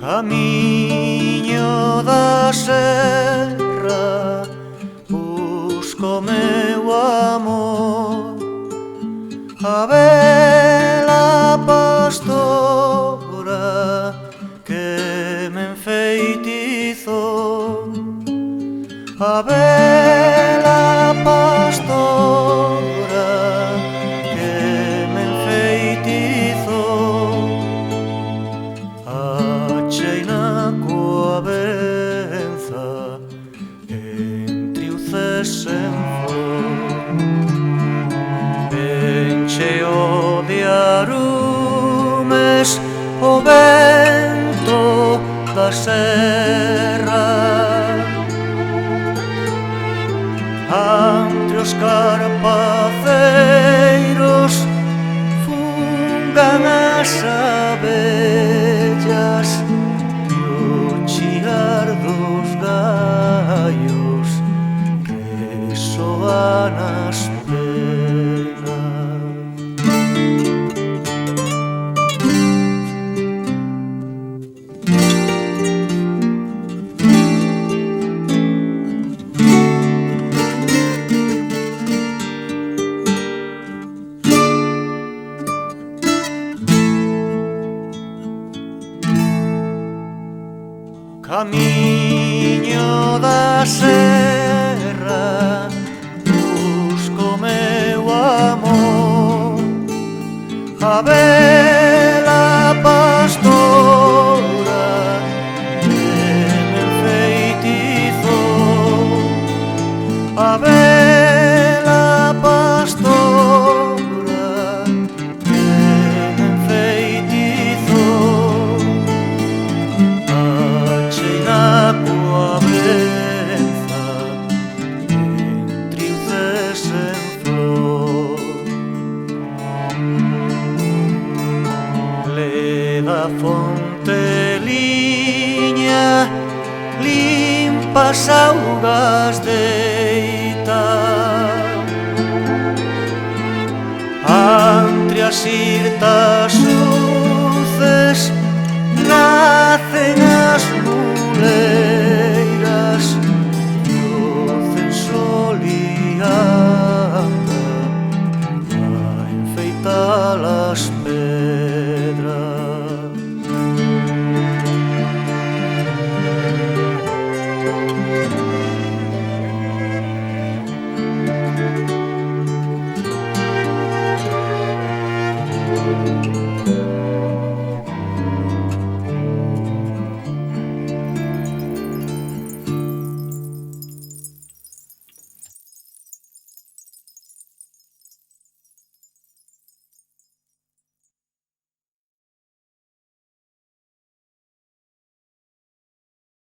Camiño da serra, busco meu amor, a bela pastora que me enfeitizou, a bela pastora que me enfeitizou. Acheina coa benza entre o sen flor, encheo de arumes o vento da serra, ante os carpaceiros fungan as abellas e o chiar dos gallos resoa nas penas. Camiño da serra, busco meu amor, a bela pastora que me enfeitizou, a bela pastora que me enfeitizou. Coa benza entre o sen flor, leda fonteliña limpas augas deita, entre as irtas luces nacen as muleiras, o censol anda a enfeitar as pedras.